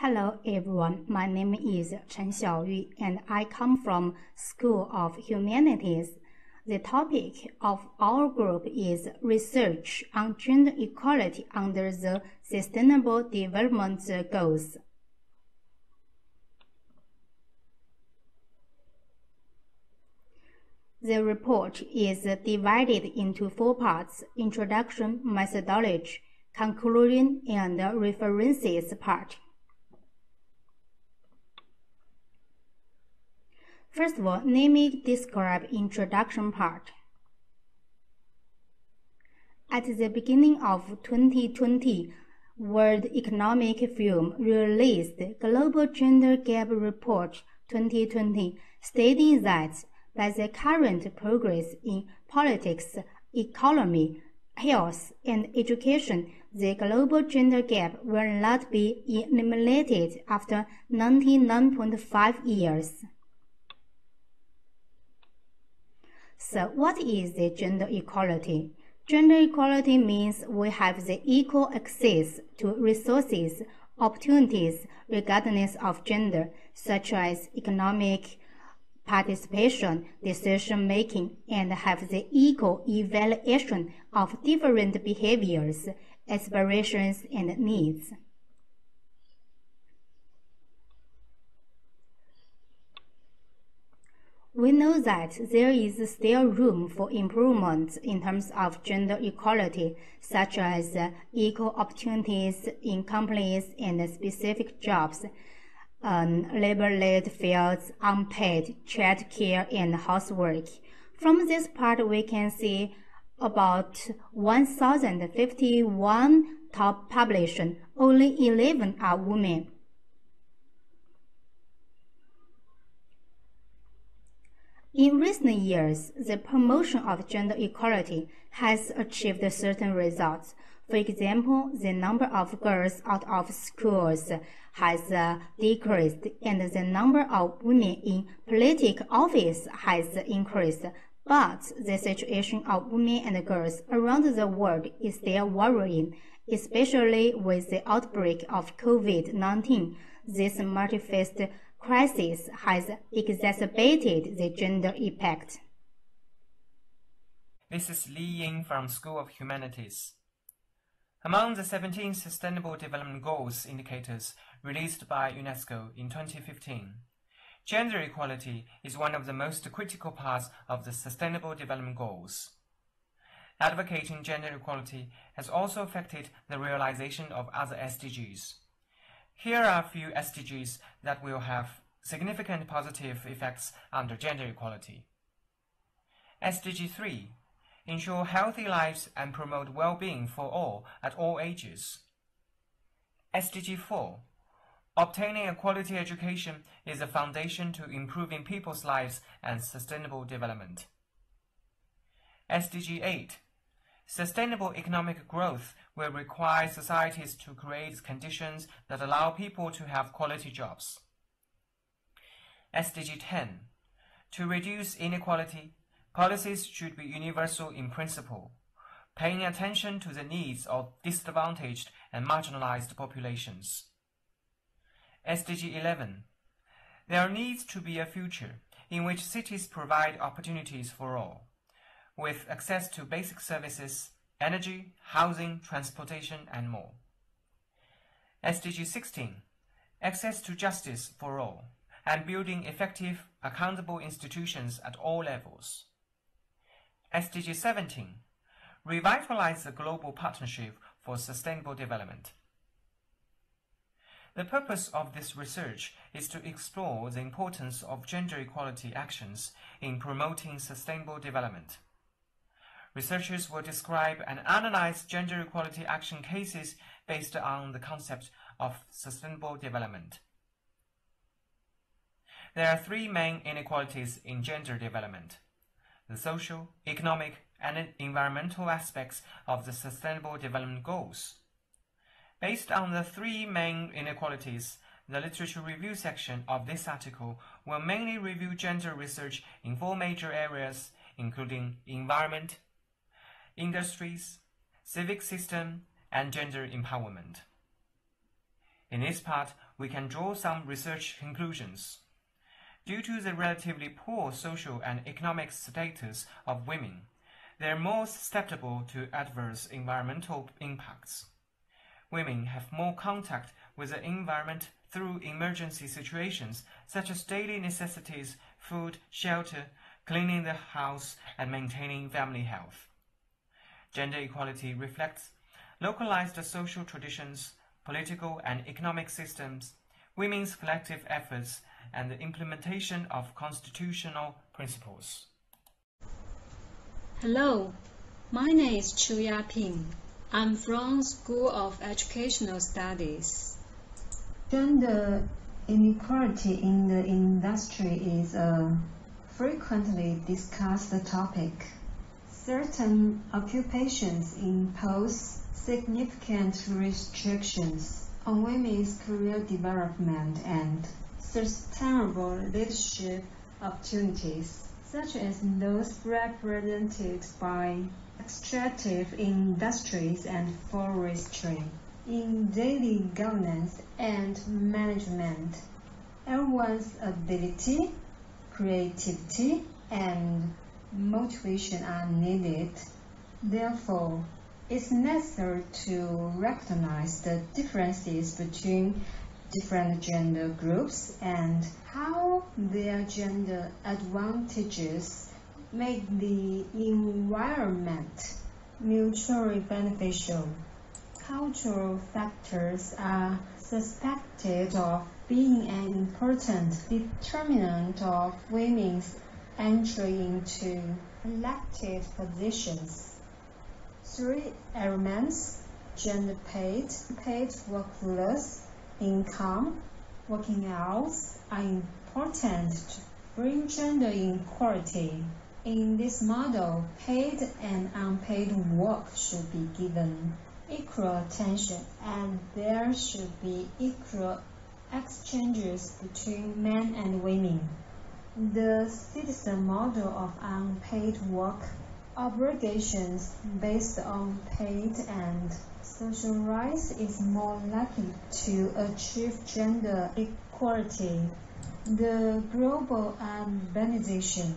Hello everyone, my name is Chen Xiaoyu and I come from School of Humanities. The topic of our group is research on gender equality under the Sustainable Development Goals. The report is divided into 4 parts: introduction, methodology, conclusion, and references part. First of all, let me describe introduction part. At the beginning of 2020, World Economic Forum released Global Gender Gap Report 2020, stating that by the current progress in politics, economy, health, and education, the global gender gap will not be eliminated after 99.5 years. So what is the gender equality? Gender equality means we have the equal access to resources, opportunities regardless of gender, such as economic participation, decision-making, and have the equal evaluation of different behaviors, aspirations, and needs. We know that there is still room for improvement in terms of gender equality, such as equal opportunities in companies and specific jobs, labor-led fields, unpaid childcare, and housework. From this part, we can see about 1,051 top publications, only 11 are women. In recent years, the promotion of gender equality has achieved certain results. For example, the number of girls out of schools has decreased, and the number of women in political office has increased. But the situation of women and girls around the world is still worrying, especially with the outbreak of COVID-19. This multi-faced crisis has exacerbated the gender impact. This is Li Ying from School of Humanities. Among the 17 Sustainable Development Goals indicators released by UNESCO in 2015, gender equality is one of the most critical parts of the Sustainable Development Goals. Advocating gender equality has also affected the realization of other SDGs. Here are a few SDGs that will have significant positive effects under gender equality. SDG 3. Ensure healthy lives and promote well-being for all at all ages. SDG 4. Obtaining a quality education is a foundation to improving people's lives and sustainable development. SDG 8. Sustainable economic growth will require societies to create conditions that allow people to have quality jobs. SDG 10. To reduce inequality, policies should be universal in principle, paying attention to the needs of disadvantaged and marginalized populations. SDG 11. There needs to be a future in which cities provide opportunities for all, with access to basic services, energy, housing, transportation, and more. SDG 16. Access to justice for all, and building effective, accountable institutions at all levels. SDG 17. Revitalize the global partnership for sustainable development. The purpose of this research is to explore the importance of gender equality actions in promoting sustainable development. Researchers will describe and analyze gender equality action cases based on the concept of sustainable development. There are 3 main inequalities in gender development: the social, economic, and environmental aspects of the Sustainable Development Goals. Based on the 3 main inequalities, the literature review section of this article will mainly review gender research in 4 major areas, including environment, industries, civic system, and gender empowerment. In this part, we can draw some research conclusions. Due to the relatively poor social and economic status of women, they are more susceptible to adverse environmental impacts. Women have more contact with the environment through emergency situations such as daily necessities, food, shelter, cleaning the house, and maintaining family health. Gender equality reflects localized social traditions, political and economic systems, women's collective efforts, and the implementation of constitutional principles. Hello, my name is Chu Yaping. I'm from School of Educational Studies. Gender inequality in the industry is a frequently discussed topic. Certain occupations impose significant restrictions on women's career development and sustainable leadership opportunities, such as those represented by extractive industries and forestry. In daily governance and management, everyone's ability, creativity, and motivation are needed. Therefore, it's necessary to recognize the differences between different gender groups and how their gender advantages make the environment mutually beneficial. Cultural factors are suspected of being an important determinant of women's entry into elected positions. 3 elements: gender paid workforce, income, working hours are important to bring gender equality. In this model, paid and unpaid work should be given equal attention, and there should be equal exchanges between men and women. The citizen model of unpaid work obligations based on paid and social rights is more likely to achieve gender equality. The global urbanization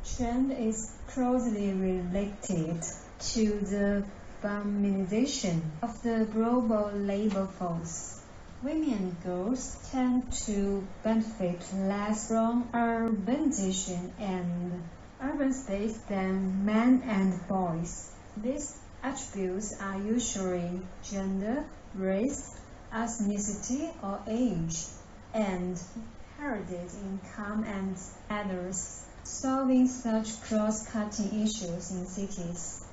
trend is closely related to the feminization of the global labor force. Women and girls tend to benefit less from urbanization and urban space than men and boys. These attributes are usually gender, race, ethnicity, or age, and inherited income and others. Solving such cross-cutting issues in cities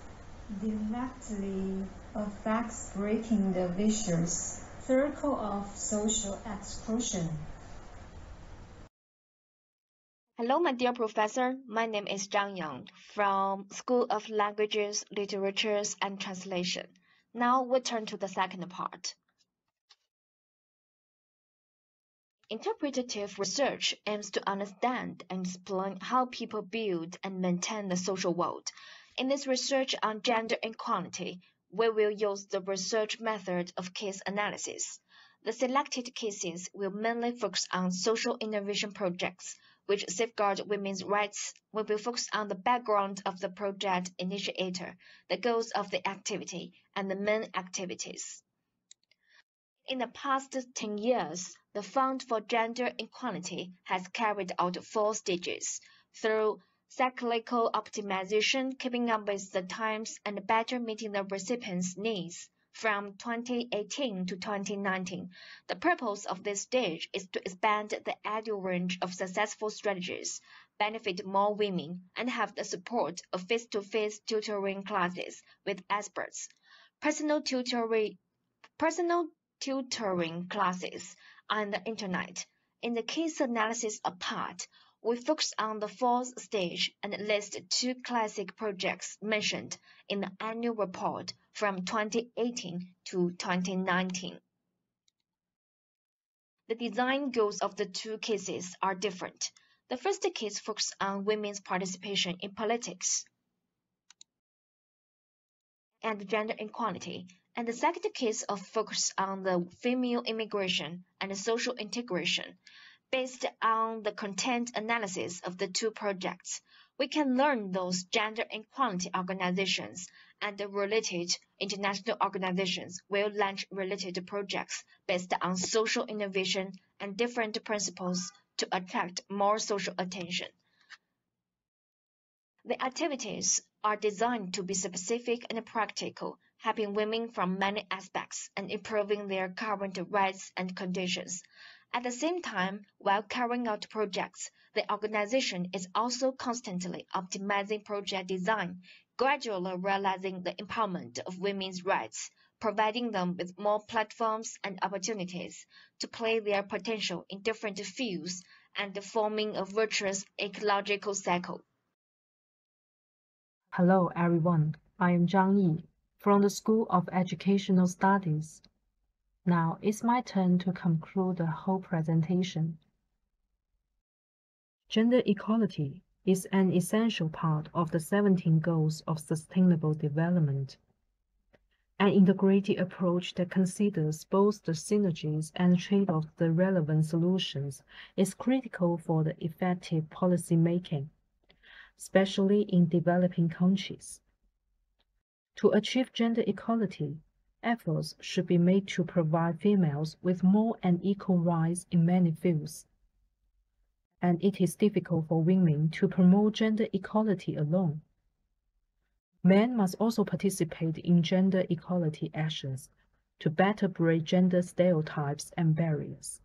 directly affects breaking the vicious circle of social exclusion. Hello, my dear professor. My name is Zhang Yang from School of Languages, Literatures, and Translation. Now we turn to the second part. Interpretative research aims to understand and explain how people build and maintain the social world. In this research on gender equality, we will use the research method of case analysis. The selected cases will mainly focus on social innovation projects, which safeguard women's rights. We will focus on the background of the project initiator, the goals of the activity, and the main activities. In the past 10 years, the Fund for Gender Equality has carried out 4 stages through cyclical optimization, keeping up with the times and better meeting the recipients' needs. From 2018 to 2019, the purpose of this stage is to expand the annual range of successful strategies, benefit more women, and have the support of face-to-face tutoring classes with experts, personal tutoring classes on the internet. In the case analysis part, we focus on the 4th stage and list 2 classic projects mentioned in the annual report from 2018 to 2019. The design goals of the 2 cases are different. The first case focuses on women's participation in politics and gender equality, And the second case of focus on the female immigration and social integration. Based on the content analysis of the two projects, we can learn those gender equality organizations and the related international organizations will launch related projects based on social innovation and different principles to attract more social attention. The activities are designed to be specific and practical, helping women from many aspects and improving their current rights and conditions. At the same time, while carrying out projects, the organization is also constantly optimizing project design, gradually realizing the empowerment of women's rights, providing them with more platforms and opportunities to play their potential in different fields, and forming a virtuous ecological cycle. Hello everyone, I am Zhang Yi from the School of Educational Studies. Now it's my turn to conclude the whole presentation. Gender equality is an essential part of the 17 Goals of Sustainable Development. An integrated approach that considers both the synergies and trade-offs of the relevant solutions is critical for the effective policy making, especially in developing countries. To achieve gender equality, efforts should be made to provide females with more and equal rights in many fields. And it is difficult for women to promote gender equality alone. Men must also participate in gender equality actions to better break gender stereotypes and barriers.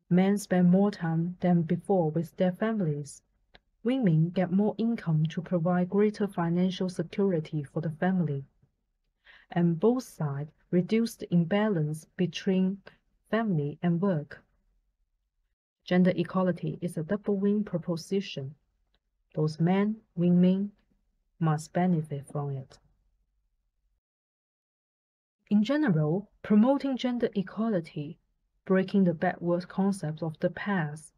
Men spend more time than before with their families. Women get more income to provide greater financial security for the family. And both sides reduce the imbalance between family and work. Gender equality is a double-win proposition. Both men and women must benefit from it. In general, promoting gender equality, breaking the backward concepts of the past,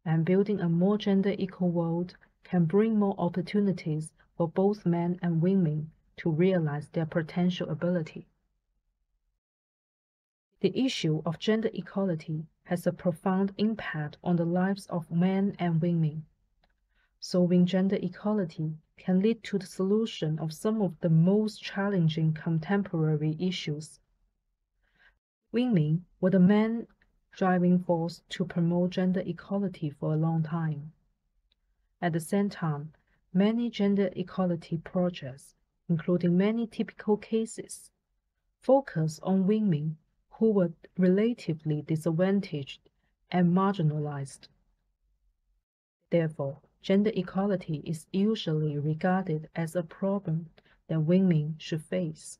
and building a more gender equal world can bring more opportunities for both men and women to realize their potential ability. The issue of gender equality has a profound impact on the lives of men and women. Solving gender equality can lead to the solution of some of the most challenging contemporary issues. Women were the main driving force to promote gender equality for a long time. At the same time, many gender equality projects, including many typical cases, focus on women who were relatively disadvantaged and marginalized. Therefore, gender equality is usually regarded as a problem that women should face.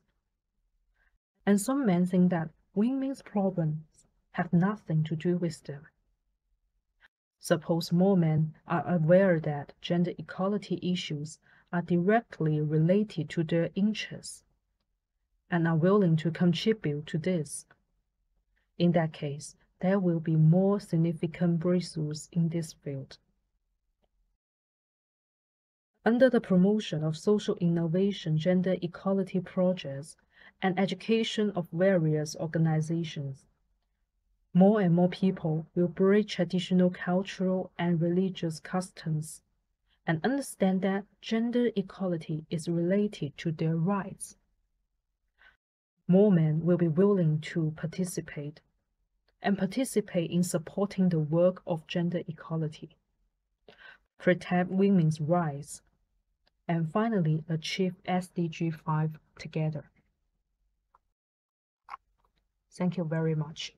And some men think that women's problems have nothing to do with them. Suppose more men are aware that gender equality issues are directly related to their interests and are willing to contribute to this. In that case, there will be more significant breakthroughs in this field. Under the promotion of social innovation, gender equality projects, and education of various organizations, more and more people will break traditional cultural and religious customs and understand that gender equality is related to their rights. More men will be willing to participate in supporting the work of gender equality, protect women's rights, and finally achieve SDG 5 together. Thank you very much.